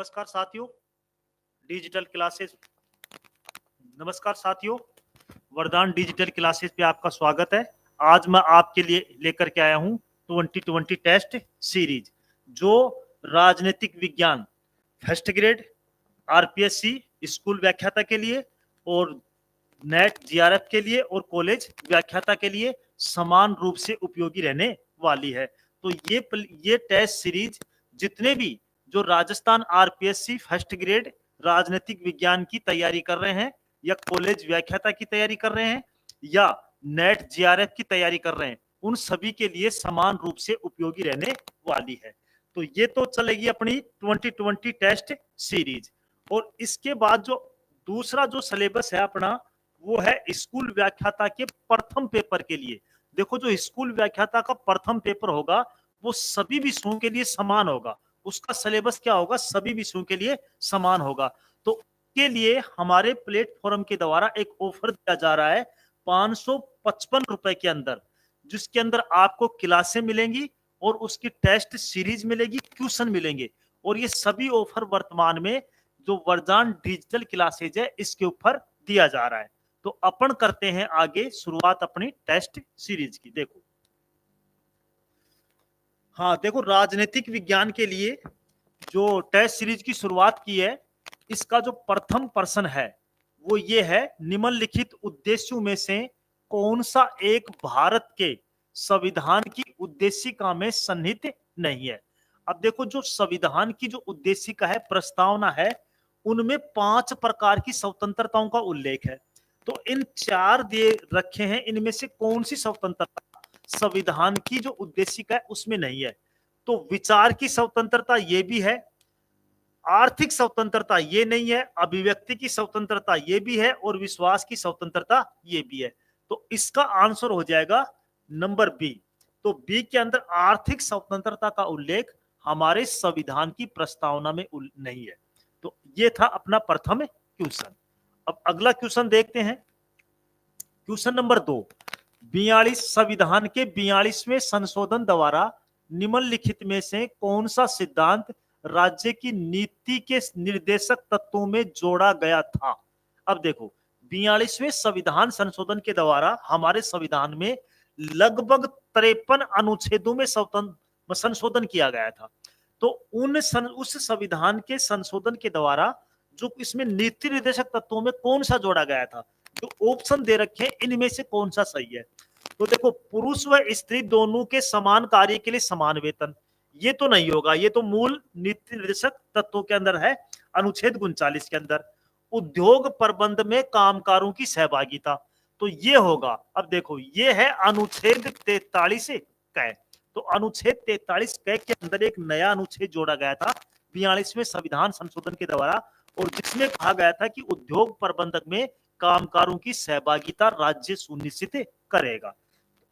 नमस्कार साथियों, digital classes नमस्कार साथियों, वरदान डिजिटल क्लासेस पे आपका स्वागत है। आज मैं आपके लिए लेकर के आया हूं 2020 टेस्ट सीरीज, जो राजनीतिक विज्ञान फर्स्ट ग्रेड, आरपीएससी स्कूल व्याख्याता के लिए और नेट जीआरएफ के लिए और कॉलेज व्याख्याता के लिए समान रूप से उपयोगी रहने वाली है। तो ये टेस्ट सीरीज जितने भी जो राजस्थान आरपीएससी फर्स्ट ग्रेड राजनीतिक विज्ञान की तैयारी कर रहे हैं या कॉलेज व्याख्याता की तैयारी कर रहे हैं या नेट जीआरएफ की तैयारी कर रहे हैं, उन सभी के लिए समान रूप से उपयोगी रहने वाली है। तो ये तो चलेगी अपनी 2020 टेस्ट सीरीज। और इसके बाद जो दूसरा जो सिलेबस है अपना, वो है स्कूल व्याख्याता के प्रथम पेपर के लिए। देखो, जो स्कूल व्याख्याता का प्रथम पेपर होगा वो सभी विषयों के लिए समान होगा। उसका सिलेबस क्या होगा? सभी विषयों के लिए समान होगा। तो के लिए हमारे प्लेटफॉर्म के द्वारा एक ऑफर दिया जा रहा है 555 रुपए के अंदर, जिसके अंदर आपको क्लासें मिलेंगी और उसकी टेस्ट सीरीज मिलेगी, क्वेश्चन मिलेंगे। और ये सभी ऑफर वर्तमान में जो वरदान डिजिटल क्लासेज है इसके ऊपर दिया जा रहा है। तो अपन करते हैं आगे शुरुआत अपनी टेस्ट सीरीज की। देखो, हाँ देखो, राजनीतिक विज्ञान के लिए जो टेस्ट सीरीज की शुरुआत की है, इसका जो प्रथम प्रश्न है वो ये है, निम्नलिखित उद्देश्यों में से कौन सा एक भारत के संविधान की उद्देशिका में सन्निहित नहीं है। अब देखो, जो संविधान की जो उद्देशिका है, प्रस्तावना है, उनमें 5 प्रकार की स्वतंत्रताओं का उल्लेख है। तो इन 4 दे रखे हैं, इनमें से कौन सी स्वतंत्रता संविधान की जो उद्देशिका है उसमें नहीं है? तो विचार की स्वतंत्रता ये भी है, आर्थिक स्वतंत्रता ये नहीं है, अभिव्यक्ति की स्वतंत्रता ये भी है और विश्वास की स्वतंत्रता ये भी है। तो इसका आंसर हो जाएगा नंबर बी। तो बी के अंदर आर्थिक स्वतंत्रता का उल्लेख हमारे संविधान की प्रस्तावना में नहीं है। तो ये था अपना प्रथम क्वेश्चन। अब अगला क्वेश्चन देखते हैं, क्वेश्चन नंबर 2। 42 संविधान के 42वें संशोधन द्वारा निम्नलिखित में से कौन सा सिद्धांत राज्य की नीति के निर्देशक तत्वों में जोड़ा गया था? अब देखो, 42वें संविधान संशोधन के द्वारा हमारे संविधान में लगभग 53 अनुच्छेदों में संशोधन किया गया था। तो उस संविधान के संशोधन के द्वारा जो इसमें नीति निर्देशक तत्वों में कौन सा जोड़ा गया था, जो ऑप्शन दे रखे हैं इनमें से कौन सा सही है? तो देखो, पुरुष व स्त्री दोनों के समान कार्य के लिए समान वेतन, ये तो नहीं होगा, ये तो मूल नीति निर्देशक तत्वों के अंदर है, अनुच्छेद 39 के अंदर। उद्योग प्रबंध में कामगारों की सहभागिता, तो ये होगा। अब देखो, ये है अनुच्छेद 43 क। तो अनुच्छेद 43 क के अंदर एक नया अनुच्छेद जोड़ा गया था 42वें संविधान संशोधन के द्वारा, और जिसमें कहा गया था कि उद्योग प्रबंधक में कामगारों की सहभागिता राज्य सुनिश्चित करेगा।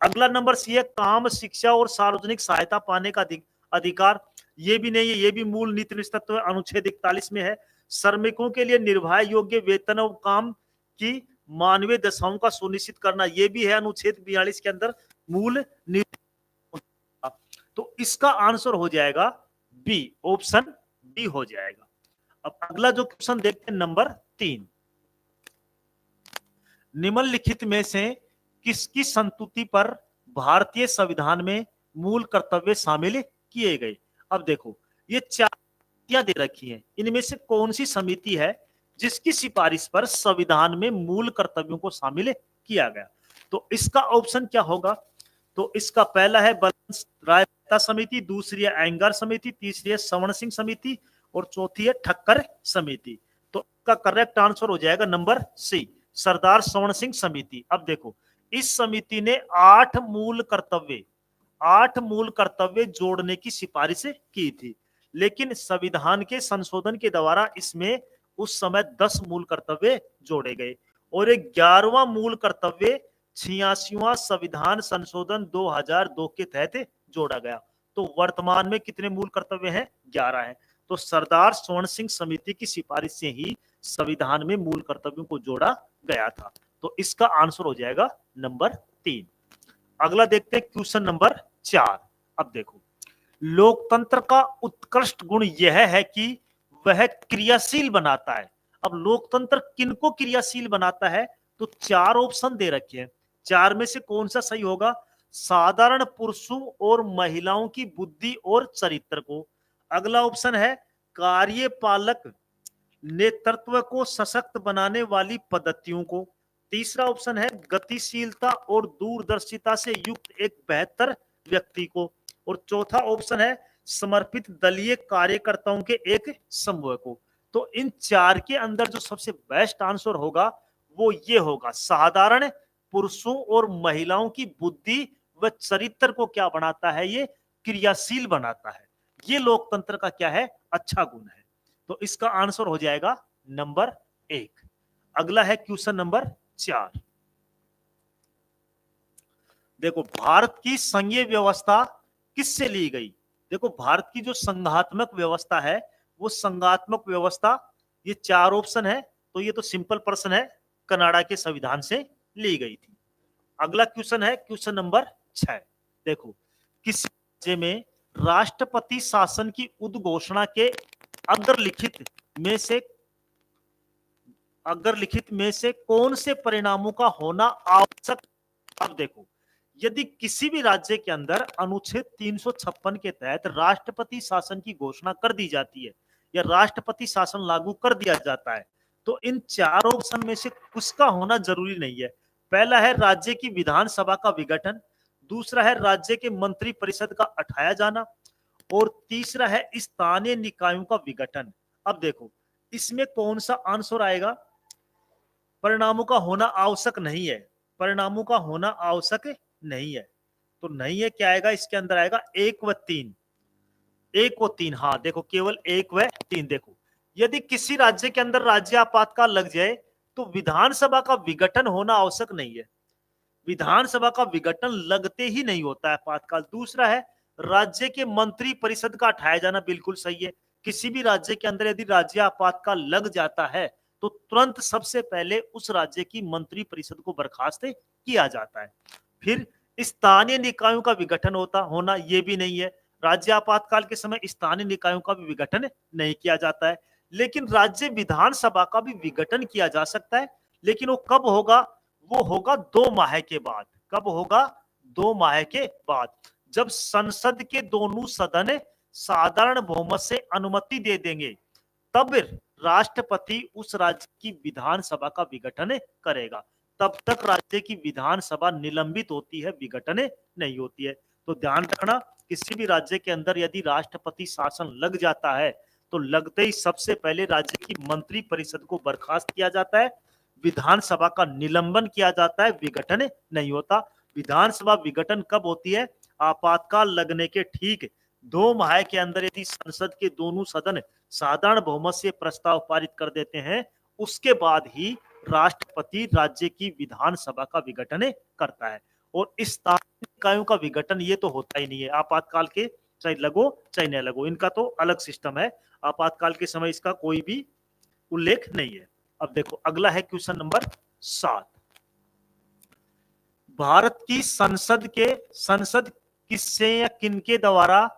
अगला नंबर सी है, काम, शिक्षा और सार्वजनिक सहायता पाने का अधिकार, ये भी नहीं है, ये भी मूल नीति निर्देशक तत्व अनुच्छेद 41 में है। श्रमिकों के लिए निर्वाह योग्य वेतन और काम की मानवीय दशाओं का सुनिश्चित करना, ये भी है अनुच्छेद 42 के अंदर मूल नीति। तो इसका आंसर हो जाएगा बी, ऑप्शन बी हो जाएगा। अब अगला जो क्वेश्चन देखते हैं, नंबर 3। निम्नलिखित में से किसकी संस्तुति पर भारतीय संविधान में मूल कर्तव्य शामिल किए गए? अब देखो, ये 4 दे रखी हैं, इनमें से कौन सी समिति है जिसकी सिफारिश पर संविधान में मूल कर्तव्यों को शामिल किया गया? तो इसका ऑप्शन क्या होगा? तो इसका पहला है बलवंत राय मेहता समिति, दूसरी है अयंगार समिति, तीसरी है सवर्ण सिंह समिति और चौथी है ठक्कर समिति। तो इसका करेक्ट आंसर हो जाएगा नंबर सी, सरदार सवर्ण सिंह समिति। अब देखो, इस समिति ने 8 मूल कर्तव्य जोड़ने की सिफारिश की थी, लेकिन संविधान के संशोधन के द्वारा इसमें उस समय 10 मूल कर्तव्य जोड़े गए और एक 11वां मूल कर्तव्य 86वां संविधान संशोधन 2002 के तहत जोड़ा गया। तो वर्तमान में कितने मूल कर्तव्य हैं? 11 हैं। तो सरदार स्वर्ण सिंह समिति की सिफारिश से ही संविधान में मूल कर्तव्यों को जोड़ा गया था। तो इसका आंसर हो जाएगा नंबर 3। अगला देखते हैं क्वेश्चन नंबर 4। अब देखो, लोकतंत्र का उत्कृष्ट गुण यह है कि वह क्रियाशील बनाता है। अब लोकतंत्र किनको क्रियाशील बनाता है, तो चार ऑप्शन दे रखे हैं, चार में से कौन सा सही होगा? साधारण पुरुषों और महिलाओं की बुद्धि और चरित्र को। अगला ऑप्शन है कार्यपालक नेतृत्व को सशक्त बनाने वाली पद्धतियों को। तीसरा ऑप्शन है गतिशीलता और दूरदर्शिता से युक्त एक बेहतर व्यक्ति को। और चौथा ऑप्शन है समर्पित दलीय कार्यकर्ताओं के एक समूह को। तो इन चार के अंदर जो सबसे बेस्ट आंसर होगा वो ये होगा, साधारण पुरुषों और महिलाओं की बुद्धि व चरित्र को क्या बनाता है? ये क्रियाशील बनाता है। ये लोकतंत्र का क्या है? अच्छा गुण है। तो इसका आंसर हो जाएगा नंबर 1। अगला है क्वेश्चन नंबर 4। देखो, भारत की संघीय व्यवस्था किससे ली गई? देखो, भारत की जो संघात्मक व्यवस्था है वो संघात्मक व्यवस्था, ये चार ऑप्शन है, तो ये तो सिंपल प्रश्न है, कनाडा के संविधान से ली गई थी। अगला क्वेश्चन है क्वेश्चन नंबर 6। देखो, किस राज्य में राष्ट्रपति शासन की उद्घोषणा के अग्रलिखित में से कौन से परिणामों का होना आवश्यक? अब देखो, यदि किसी भी राज्य के अंदर अनुच्छेद 356 के तहत राष्ट्रपति शासन की घोषणा कर दी जाती है या राष्ट्रपति शासन लागू कर दिया जाता है, तो इन चार ऑप्शन में से कुछ का होना जरूरी नहीं है। पहला है राज्य की विधानसभा का विघटन, दूसरा है राज्य के मंत्री परिषद का हटाया जाना, और तीसरा है स्थानीय निकायों का विघटन। अब देखो, इसमें कौन सा आंसर आएगा? परिणामों का होना आवश्यक नहीं है, परिणामों का होना आवश्यक नहीं है, तो नहीं है, क्या आएगा इसके अंदर? आएगा 1 व 3। 1 व 3, हाँ देखो, केवल 1 व 3। देखो, यदि किसी राज्य के अंदर राज्य आपातकाल लग जाए तो विधानसभा का विघटन होना आवश्यक नहीं है, विधानसभा का विघटन लगते ही नहीं होता है आपातकाल। दूसरा है राज्य के मंत्री परिषद का हटाया जाना, बिल्कुल सही है। किसी भी राज्य के अंदर यदि राज्य आपातकाल लग जाता है तो तुरंत सबसे पहले उस राज्य की मंत्री परिषद को बर्खास्त किया जाता है। फिर स्थानीय निकायों का विघटन होना ये भी नहीं है, राज्य आपातकाल के समय स्थानीय निकायों का भी विघटन नहीं किया जाता है। लेकिन राज्य विधानसभा का भी विघटन किया जा सकता है, लेकिन वो कब होगा? वो होगा 2 माह के बाद। कब होगा? 2 माह के बाद, जब संसद के दोनों सदन साधारण बहुमत से अनुमति दे देंगे, तब राष्ट्रपति उस राज्य की विधानसभा का विघटन करेगा। तब तक राज्य की विधानसभा निलंबित होती है, विघटन नहीं होती है। तो ध्यान रखना, किसी भी राज्य के अंदर यदि राष्ट्रपति शासन लग जाता है तो लगते ही सबसे पहले राज्य की मंत्री परिषद को बर्खास्त किया जाता है, विधानसभा का निलंबन किया जाता है, विघटन नहीं होता। विधानसभा विघटन कब होती है? आपातकाल लगने के ठीक 2 माह के अंदर यदि संसद के दोनों सदन साधारण बहुमत से प्रस्ताव पारित कर देते हैं, उसके बाद ही राष्ट्रपति राज्य की विधानसभा का विघटन करता है। और इस निकायों का विघटन ये तो होता ही नहीं है आपातकाल के, चाहे लगो चाहे न लगो, इनका तो अलग सिस्टम है। आपातकाल के समय इसका कोई भी उल्लेख नहीं है। अब देखो, अगला है क्वेश्चन नंबर 7। भारत की संसद किससे या किनके द्वारा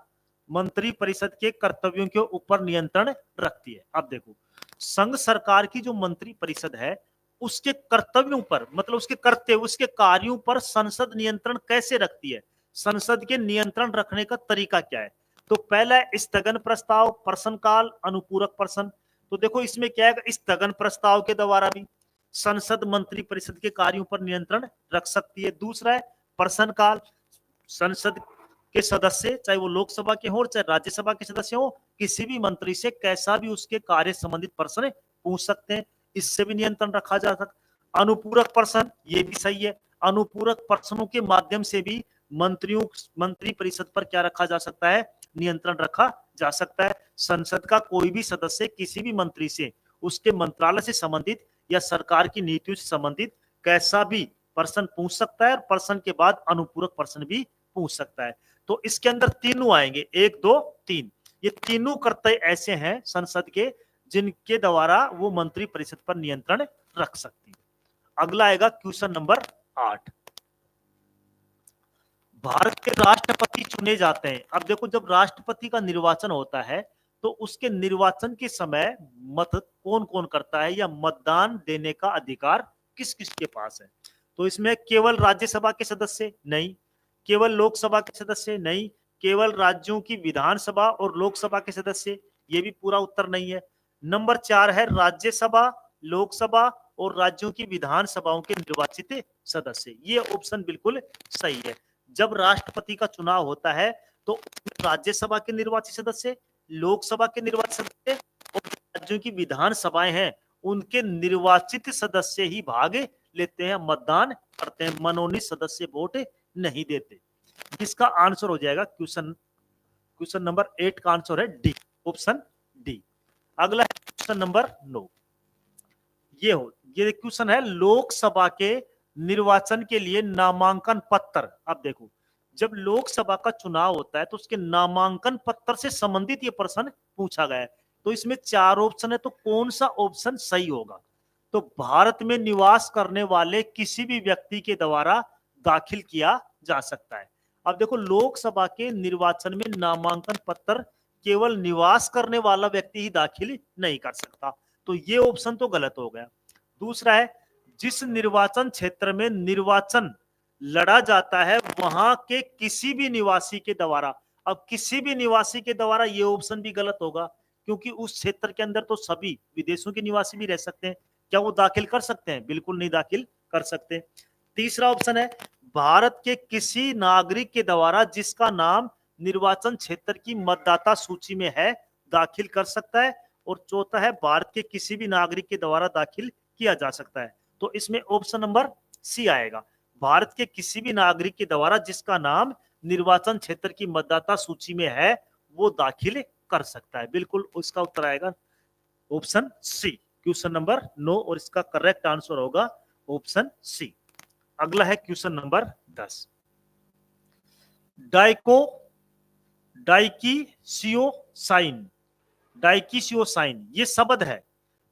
मंत्री परिषद के कर्तव्यों के ऊपर नियंत्रण रखती है? अब देखो, संघ सरकार की जो मंत्री परिषद है उसके कर्तव्यों पर, मतलब उसके कर्तव्य, उसके कार्यों पर संसद नियंत्रण कैसे रखती है? संसद के नियंत्रण रखने का तरीका क्या है? तो पहला है स्थगन प्रस्ताव, प्रश्नकाल, अनुपूरक प्रश्न। तो देखो, इसमें क्या है, स्थगन प्रस्ताव के द्वारा भी संसद मंत्री परिषद के कार्यों पर नियंत्रण रख सकती है। दूसरा है प्रश्नकाल, संसद के सदस्य, चाहे वो लोकसभा के हो चाहे राज्यसभा के सदस्य हो, किसी भी मंत्री से कैसा भी उसके कार्य संबंधित प्रश्न पूछ सकते हैं, इससे भी नियंत्रण रखा जा सकता। अनुपूरक प्रश्न, ये भी सही है, अनुपूरक प्रश्नों के माध्यम से भी मंत्री परिषद पर क्या रखा जा सकता है? नियंत्रण रखा जा सकता है। संसद का कोई भी सदस्य किसी भी मंत्री से उसके मंत्रालय से संबंधित या सरकार की नीतियों से संबंधित कैसा भी प्रश्न पूछ सकता है, और प्रश्न के बाद अनुपूरक प्रश्न भी पूछ सकता है। तो इसके अंदर तीनों आएंगे, 1 2 3। ये तीनों कर्तव्य ऐसे हैं संसद के जिनके द्वारा वो मंत्री परिषद पर नियंत्रण रख सकती है। अगला आएगा क्वेश्चन नंबर 8। भारत के राष्ट्रपति चुने जाते हैं। अब देखो, जब राष्ट्रपति का निर्वाचन होता है तो उसके निर्वाचन के समय मत कौन कौन करता है या मतदान देने का अधिकार किस किस के पास है। तो इसमें केवल राज्यसभा के सदस्य नहीं, केवल लोकसभा के सदस्य नहीं, केवल राज्यों की विधानसभा और लोकसभा के सदस्य, ये भी पूरा उत्तर नहीं है। नंबर 4 है राज्यसभा, लोकसभा और राज्यों की विधानसभाओं के निर्वाचित सदस्य। ये ऑप्शन बिल्कुल सही है। जब राष्ट्रपति का चुनाव होता है तो राज्यसभा के निर्वाचित सदस्य, लोकसभा के निर्वाचित सदस्य और राज्यों की विधानसभाएं हैं उनके निर्वाचित सदस्य ही भाग लेते हैं, मतदान करते हैं, मनोनीत सदस्य वोट नहीं देते। इसका आंसर हो जाएगा क्वेश्चन नंबर 8 का आंसर है डी, ऑप्शन डी। अगला है क्वेश्चन नंबर 9। ये क्वेश्चन है लोकसभा के निर्वाचन के लिए नामांकन पत्र। अब देखो, जब लोकसभा का चुनाव होता है तो उसके नामांकन पत्र से संबंधित ये प्रश्न पूछा गया है। तो इसमें 4 ऑप्शन है, तो कौन सा ऑप्शन सही होगा? तो भारत में निवास करने वाले किसी भी व्यक्ति के द्वारा दाखिल किया जा सकता है। अब देखो, लोकसभा के निर्वाचन में नामांकन पत्र केवल निवास करने वाला व्यक्ति ही दाखिल नहीं कर सकता, तो ये ऑप्शन तो गलत हो गया। दूसरा है जिस निर्वाचन क्षेत्र में निर्वाचन लड़ा जाता है वहां के किसी भी निवासी के द्वारा। अब किसी भी निवासी के द्वारा ये ऑप्शन भी गलत होगा, क्योंकि उस क्षेत्र के अंदर तो सभी विदेशों के निवासी भी रह सकते हैं। क्या वो दाखिल कर सकते हैं? बिल्कुल नहीं दाखिल कर सकते। तीसरा ऑप्शन है भारत के किसी नागरिक के द्वारा जिसका नाम निर्वाचन क्षेत्र की मतदाता सूची में है दाखिल कर सकता है। और चौथा है भारत के किसी भी नागरिक के द्वारा दाखिल किया जा सकता है। तो इसमें ऑप्शन नंबर सी आएगा, भारत के किसी भी नागरिक के द्वारा जिसका नाम निर्वाचन क्षेत्र की मतदाता सूची में है वो दाखिल कर सकता है। बिल्कुल उसका उत्तर आएगा ऑप्शन सी, क्वेश्चन नंबर 9, और इसका करेक्ट आंसर होगा ऑप्शन सी। अगला है क्वेश्चन नंबर 10। डाइकीसियोसाइन ये शब्द है,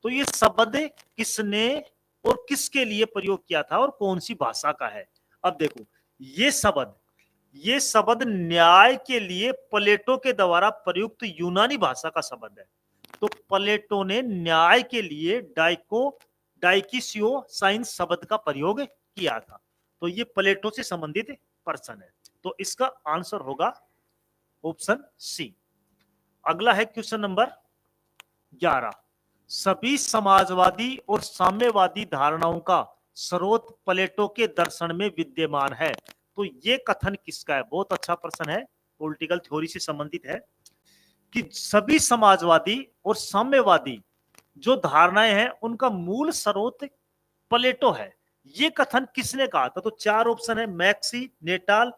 तो ये शब्द किसने और किसके लिए प्रयोग किया था और कौन सी भाषा का है? अब देखो, ये शब्द न्याय के लिए प्लेटो के द्वारा प्रयुक्त यूनानी भाषा का शब्द है। तो प्लेटो ने न्याय के लिए डाइकीसियोसाइन शब्द का प्रयोग किया था, तो ये प्लेटो से संबंधित पर्सन है। तो इसका आंसर होगा ऑप्शन सी। अगला है क्वेश्चन नंबर 11। सभी समाजवादी और साम्यवादी धारणाओं का स्रोत प्लेटो के दर्शन में विद्यमान है। तो ये कथन किसका है? बहुत अच्छा प्रश्न है, पॉलिटिकल थ्योरी से संबंधित है कि सभी समाजवादी और साम्यवादी जो धारणाएं हैं उनका मूल स्रोत प्लेटो है। ये कथन किसने कहा था? तो 4 ऑप्शन है, मैक्सी, नेटाल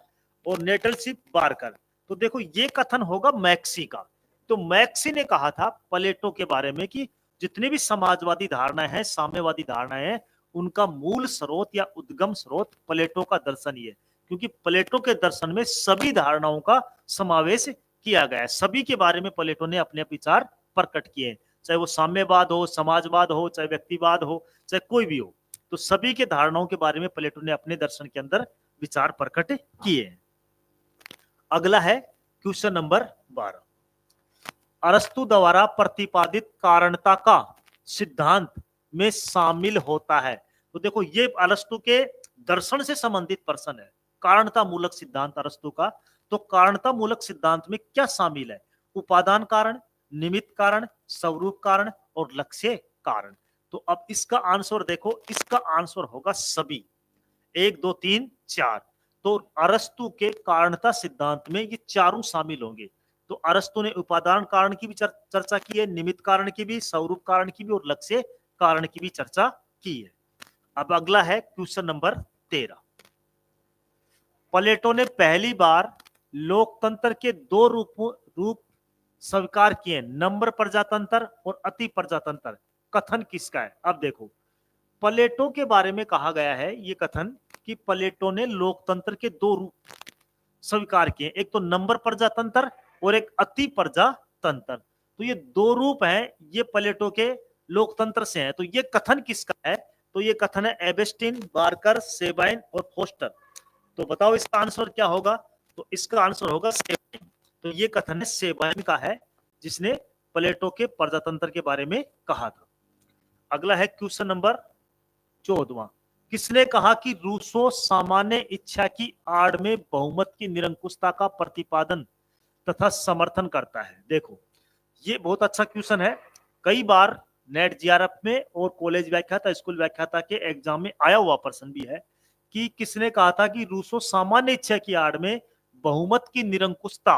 और नेटलशिप बारकर। तो देखो, ये कथन होगा मैक्सी का। तो मैक्सी ने कहा था प्लेटो के बारे में कि जितने भी समाजवादी धारणाएं हैं, साम्यवादी धारणाएं हैं, उनका मूल स्रोत या उद्गम स्रोत प्लेटो का दर्शन ही है, क्योंकि प्लेटो के दर्शन में सभी धारणाओं का समावेश किया गया है। सभी के बारे में प्लेटो ने अपने विचार प्रकट किए हैं, चाहे वो साम्यवाद हो, समाजवाद हो, चाहे व्यक्तिवाद हो, चाहे कोई भी हो, तो सभी के धारणाओं के बारे में प्लेटो ने अपने दर्शन के अंदर विचार प्रकट किए हैं। अगला है क्वेश्चन नंबर 12। अरस्तु द्वारा प्रतिपादित कारणता का सिद्धांत में शामिल होता है। तो देखो, ये अरस्तु के दर्शन से संबंधित प्रश्न है, कारणता मूलक सिद्धांत अरस्तु का। तो कारणता मूलक सिद्धांत में क्या शामिल है? उपादान कारण, निमित्त कारण, स्वरूप कारण और लक्ष्य कारण। तो अब इसका आंसर देखो, इसका आंसर होगा सभी, 1 2 3 4। तो अरस्तु के कारणता सिद्धांत में ये चारों शामिल होंगे। तो अरस्तु ने उपादान कारण की भी चर्चा की है, निमित्त कारण की भी, स्वरूप कारण की भी और लक्ष्य कारण की भी चर्चा की है। अब अगला है क्वेश्चन नंबर 13। प्लेटो ने पहली बार लोकतंत्र के 2 रूप स्वीकार किए, नंबर प्रजातंत्र और अति प्रजातंत्र। कथन किसका है? अब देखो, प्लेटो के बारे में कहा गया है ये कथन कि प्लेटो ने लोकतंत्र के 2 रूप स्वीकार किए, एक तो नंबर प्रजातंत्र और एक अति प्रजातंत्र। तो ये 2 रूप हैं, ये प्लेटो के लोकतंत्र से हैं। तो ये कथन किसका है? तो ये कथन है एबेस्टीन, बार्कर, सेबाइन और फोस्टर। तो बताओ इसका आंसर क्या होगा? तो इसका आंसर होगा सेबाइन। तो ये कथन है सेबाइन का है, जिसने प्लेटो के प्रजातंत्र के बारे में कहा था। अगला है क्वेश्चन नंबर 14वां, किसने कहा कि रूसो सामान्य इच्छा की आड़ में बहुमत की निरंकुशता का प्रतिपादन तथा समर्थन करता है? देखो ये बहुत अच्छा क्वेश्चन है, कई बार नेट जीआरएफ में और कॉलेज व्याख्याता, स्कूल व्याख्याता के एग्जाम में आया हुआ प्रश्न भी है कि किसने कहा था कि रूसो सामान्य इच्छा की आड़ में बहुमत की निरंकुशता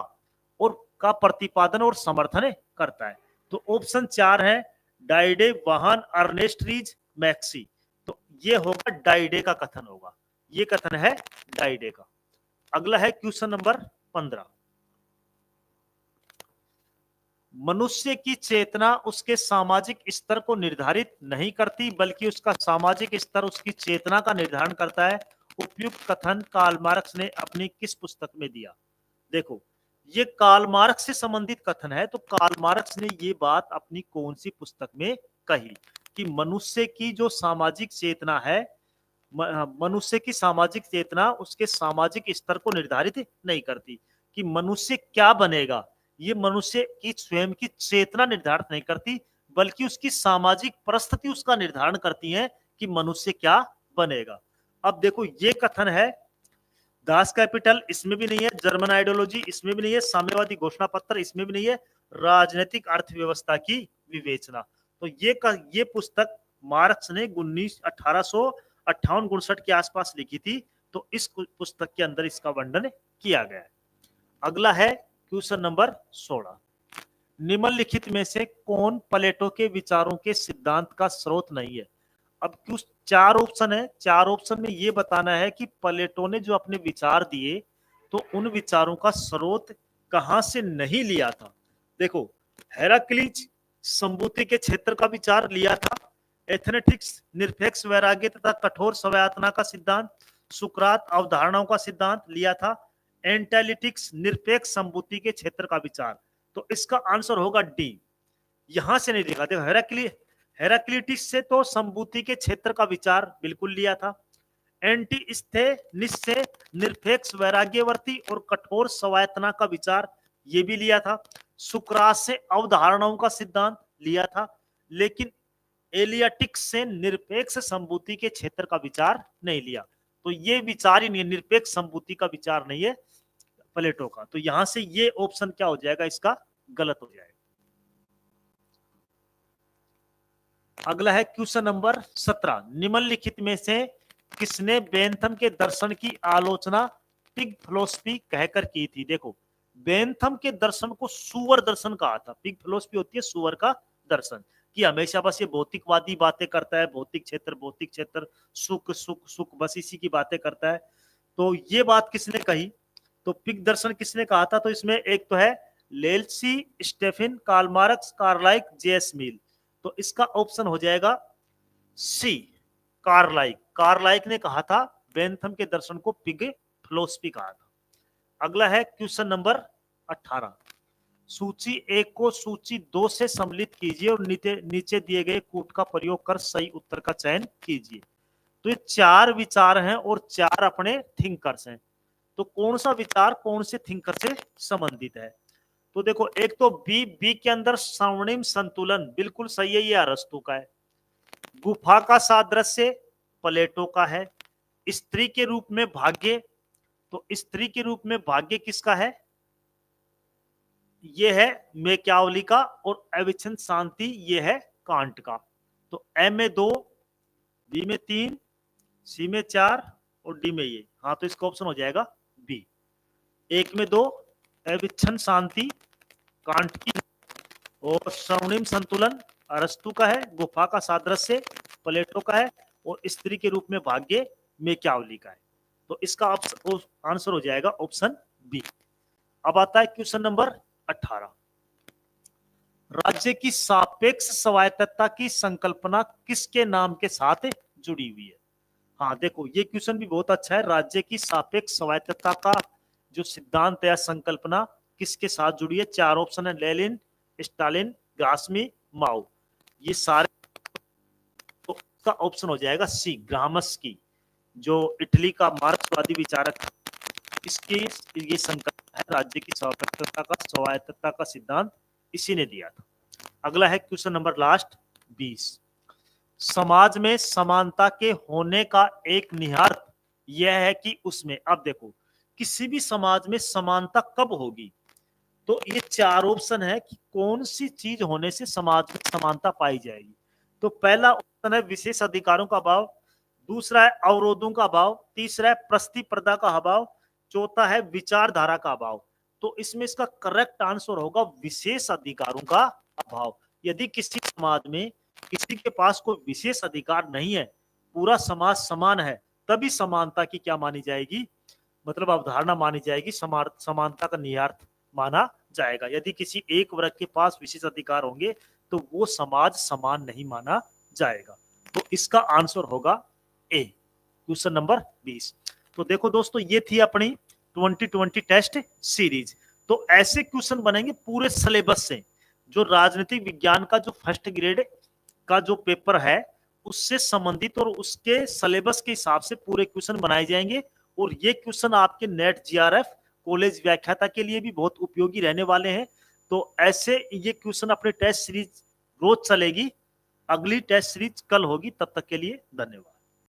और का प्रतिपादन और समर्थन करता है? तो ऑप्शन 4 है डाइडे, वाहन, अर्नेस्ट रीज, मैक्सी। तो ये होगा डाइडे का कथन होगा, ये कथन है डाइडे का। अगला है क्वेश्चन नंबर 15, मनुष्य की चेतना उसके सामाजिक स्तर को निर्धारित नहीं करती बल्कि उसका सामाजिक स्तर उसकी चेतना का निर्धारण करता है। उपयुक्त कथन कार्ल मार्क्स ने अपनी किस पुस्तक में दिया? देखो ये कार्ल मार्क्स से संबंधित कथन है, तो कार्ल मार्क्स ने ये बात अपनी कौन सी पुस्तक में कही कि मनुष्य की जो सामाजिक चेतना है, मनुष्य की सामाजिक चेतना उसके सामाजिक स्तर को निर्धारित नहीं करती कि मनुष्य क्या बनेगा, ये मनुष्य की स्वयं की चेतना निर्धारित नहीं करती बल्कि उसकी सामाजिक परिस्थिति उसका निर्धारण करती है कि मनुष्य क्या बनेगा। अब देखो ये कथन है दास कैपिटल, इसमें भी नहीं है, जर्मन आइडियोलॉजी इसमें भी नहीं है, साम्यवादी घोषणा पत्र इसमें भी नहीं है, राजनीतिक अर्थव्यवस्था की विवेचना। तो ये पुस्तक मार्क्स ने 1858-59 के आसपास लिखी थी, तो इस पुस्तक के अंदर इसका वर्णन किया गया है। अगला है क्वेश्चन नंबर 16, निम्नलिखित में से कौन प्लेटो के विचारों के सिद्धांत का स्रोत नहीं है? अब कुछ 4 ऑप्शन है, 4 ऑप्शन में ये बताना है कि प्लेटो ने जो अपने विचार दिए तो उन विचारों का स्रोत कहां से नहीं लिया था। देखो हेराक्लीज संबुद्धि के क्षेत्र का विचार लिया था, एथनेटिक्स निरपेक्ष वैराग्य तथा कठोर स्वायत्तना का सिद्धांत, सुकरात अवधारणाओं का सिद्धांत लिया था, एंटालिटिक्स निरपेक्ष संबुद्धि के क्षेत्र का विचार। तो इसका आंसर होगा डी, यहां से नहीं लिखा। देखो हेराक्लिटिस से तो संबुद्धि के क्षेत्र का विचार बिल्कुल लिया था, एंटीस्थेनिस से निरपेक्ष वैराग्यवर्ती और कठोर स्वायत्तना का विचार ये भी लिया था, सुकरात से अवधारणाओं का सिद्धांत लिया था, लेकिन एलियाटिक्स से निरपेक्ष संबुद्धि के क्षेत्र का विचार नहीं लिया। तो ये विचार ही नहीं, निरपेक्ष संबुद्धि का विचार नहीं है प्लेटो का। तो यहां से ये ऑप्शन क्या हो जाएगा, इसका गलत हो जाएगा। अगला है क्वेश्चन नंबर 17, निम्नलिखित में से किसने बेंथम के दर्शन की आलोचना पिग फिलॉसफी कहकर की थी? देखो बेंथम के दर्शन को सुअर दर्शन कहा था, पिग फिलॉसफी होती है सुअर का दर्शन, कि हमेशा बस ये भौतिकवादी बातें करता है, भौतिक क्षेत्र सुख सुख सुख बस इसी की बातें करता है। तो ये बात किसने कही? तो पिग दर्शन किसने कहा था? तो इसमें एक तो है लेल्सी, स्टेफिन, कार्ल मार्क्स, कार्लाइक, जेएस मिल। तो इसका ऑप्शन हो जाएगा सी, कार्लाइक। कार्लाइक ने कहा था बेंथम के दर्शन को पिग फिलॉसफी कहा था। अगला है क्वेश्चन नंबर 18, सूची 1 को सूची 2 से सम्मिलित कीजिए और नीचे दिए गए कूट का प्रयोग कर सही उत्तर का चयन कीजिए। तो ये 4 विचार हैं और 4 अपने थिंकर्स हैं, तो कौन सा विचार कौन से थिंकर से संबंधित है? तो देखो एक तो बी के अंदर स्वर्णिम संतुलन बिल्कुल सही है, ये अरस्तु का है। गुफा का सादृश्य प्लेटो का है। स्त्री के रूप में भाग्य, तो स्त्री के रूप में भाग्य किसका है? ये है मैकियावली का, और अविच्छिन्न शांति ये है कांट का। तो ए में 2, बी में 3, सी में 4 और डी में ये। हाँ तो इसका ऑप्शन हो जाएगा बी। 1 में 2 अविच्छिन्न शांति कांट की, और स्वर्णिम संतुलन अरस्तु का है, गुफा का सादृश्य प्लेटो का है, और स्त्री के रूप में भाग्य मैकियावली का है। तो इसका आंसर हो जाएगा ऑप्शन बी। अब आता है क्वेश्चन नंबर 18, राज्य की सापेक्ष स्वायत्तता की संकल्पना किसके नाम के साथ जुड़ी हुई है? हाँ देखो ये क्वेश्चन भी बहुत अच्छा है, राज्य की सापेक्ष स्वायत्तता का जो सिद्धांत है, संकल्पना किसके साथ जुड़ी है? 4 ऑप्शन है, लेनिन, स्टालिन, ग्रास्मी, माओ। ये सारे, तो इसका ऑप्शन हो जाएगा सी, ग्रामस्की, जो इटली का मार्क्सवादी विचारक, इसकी ये संकल्पना है, राज्य की स्वायत्तता का सिद्धांत इसी ने दिया था। अगला है क्वेश्चन नंबर लास्ट 20। समाज में समानता के होने का एक निहितार्थ यह है कि उसमें, अब देखो किसी भी समाज में समानता कब होगी, तो ये चार ऑप्शन है कि कौन सी चीज होने से समाज में समानता पाई जाएगी। तो पहला ऑप्शन है विशेष अधिकारों का अभाव, दूसरा है अवरोधों का अभाव, तीसरा है प्रतिस्पर्धा का अभाव, चौथा है विचारधारा का अभाव। तो इसमें इसका करेक्ट आंसर होगा विशेष अधिकारों का अभाव। यदि किसी समाज में किसी के पास कोई विशेष अधिकार नहीं है, पूरा समाज समान है, तभी समानता की क्या मानी जाएगी, मतलब अवधारणा मानी जाएगी, समानता का निहितार्थ माना जाएगा। यदि किसी एक वर्ग के पास विशेष अधिकार होंगे तो वो समाज समान नहीं माना जाएगा। तो इसका आंसर होगा ए, क्वेश्चन नंबर 20। तो देखो दोस्तों, ये थी अपनी 2020 टेस्ट सीरीज। तो ऐसे क्वेश्चन बनेंगे पूरे सिलेबस से, जो राजनीतिक विज्ञान का जो फर्स्ट ग्रेड का जो पेपर है उससे संबंधित और उसके सिलेबस के हिसाब से पूरे क्वेश्चन बनाए जाएंगे। और ये क्वेश्चन आपके नेट जीआरएफ कॉलेज व्याख्याता के लिए भी बहुत उपयोगी रहने वाले हैं। तो ऐसे ये क्वेश्चन अपने टेस्ट सीरीज रोज चलेगी। अगली टेस्ट सीरीज कल होगी, तब तक के लिए धन्यवाद।